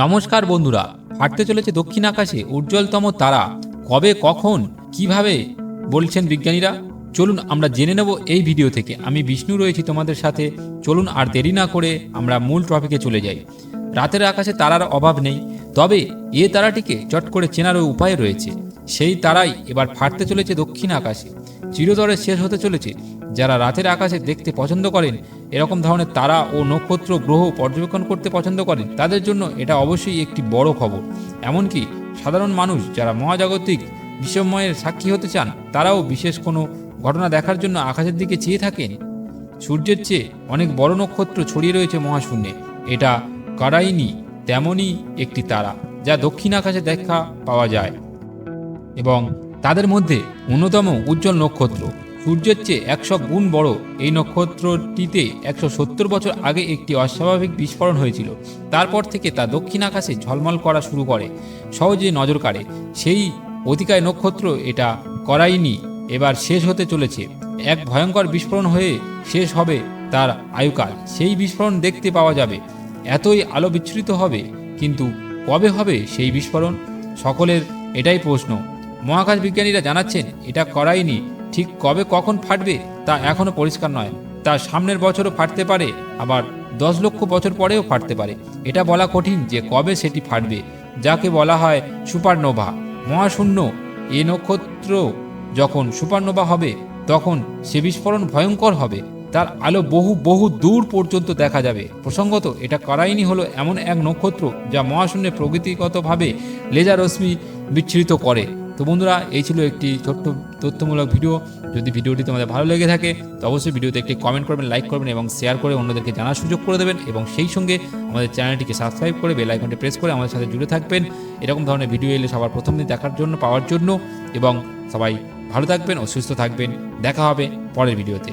নমস্কার বন্ধুরা, হাঁটতে চলেছে দক্ষিণ আকাশে উজ্জ্বলতম তারা। কবে, কখন, কিভাবে বলছেন বিজ্ঞানীরা? চলুন আমরা জেনে নেব এই ভিডিও থেকে। আমি বিষ্ণু রয়েছি তোমাদের সাথে। চলুন আর দেরি না করে আমরা মূল টপিকে চলে যাই। রাতের আকাশে তারার অভাব নেই, তবে এ তারাটিকে চট করে চেনারও উপায় রয়েছে। সেই তারাই এবার ফাটতে চলেছে দক্ষিণ আকাশে, চিরতরে শেষ হতে চলেছে। যারা রাতের আকাশে দেখতে পছন্দ করেন, এরকম ধরনের তারা ও নক্ষত্র গ্রহ পর্যবেক্ষণ করতে পছন্দ করেন, তাদের জন্য এটা অবশ্যই একটি বড় খবর। এমনকি সাধারণ মানুষ যারা মহাজাগতিক বিস্ময়ের সাক্ষী হতে চান, তারাও বিশেষ কোনো ঘটনা দেখার জন্য আকাশের দিকে চেয়ে থাকেন। সূর্যের চেয়ে অনেক বড় নক্ষত্র ছড়িয়ে রয়েছে মহাশূন্যে। এটা কারাইনি তেমনই একটি তারা, যা দক্ষিণ আকাশে দেখা পাওয়া যায় এবং তাদের মধ্যে অন্যতম উজ্জ্বল নক্ষত্র। সূর্যের চেয়ে 100 গুণ বড় এই নক্ষত্রটিতে 170 বছর আগে একটি অস্বাভাবিক বিস্ফোরণ হয়েছিল। তারপর থেকে তা দক্ষিণ আকাশে ঝলমল করা শুরু করে, সহজে নজর কাড়ে। সেই অতিকায় নক্ষত্র এটা করাইনি এবার শেষ হতে চলেছে। এক ভয়ঙ্কর বিস্ফোরণ হয়ে শেষ হবে তার আয়ুকাল। সেই বিস্ফোরণ দেখতে পাওয়া যাবে, এতই আলো বিচ্ছুরিত হবে, কিন্তু কবে হবে সেই বিস্ফোরণ? সকলের এটাই প্রশ্ন। মহাকাশ বিজ্ঞানীরা জানাচ্ছেন এটা করাইনি, ঠিক কবে কখন ফাটবে তা এখনও পরিষ্কার নয়। তা সামনের বছরও ফাটতে পারে, আবার 10 লক্ষ বছর পরেও ফাটতে পারে। এটা বলা কঠিন যে কবে সেটি ফাটবে, যাকে বলা হয় সুপারনোভা। মহাশূন্য এ নক্ষত্র যখন সুপারনোভা হবে, তখন সে বিস্ফোরণ ভয়ঙ্কর হবে। তার আলো বহু বহু দূর পর্যন্ত দেখা যাবে। প্রসঙ্গত, এটা কারাইনি হলো এমন এক নক্ষত্র যা মহাশূন্যে প্রকৃতিগতভাবে লেজার রশ্মি বিচ্ছুরিত করে। তো বন্ধুরা, এই ছিল একটি ছোট্ট তথ্যমূলক ভিডিও। যদি ভিডিওটি তোমাদের ভালো লেগে থাকে তো অবশ্যই ভিডিওতে একটি কমেন্ট করবেন, লাইক করবেন এবং শেয়ার করে অন্যদেরকে জানার সুযোগ করে দেবেন। এবং সেই সঙ্গে আমাদের চ্যানেলটিকে সাবস্ক্রাইব করে বেল আইকনটি প্রেস করে আমাদের সাথে জুড়ে থাকবেন এরকম ধরনের ভিডিও এলে সবার প্রথম দিন দেখার জন্য, পাওয়ার জন্য। এবং সবাই ভালো থাকবেন ও সুস্থ থাকবেন। দেখা হবে পরের ভিডিওতে।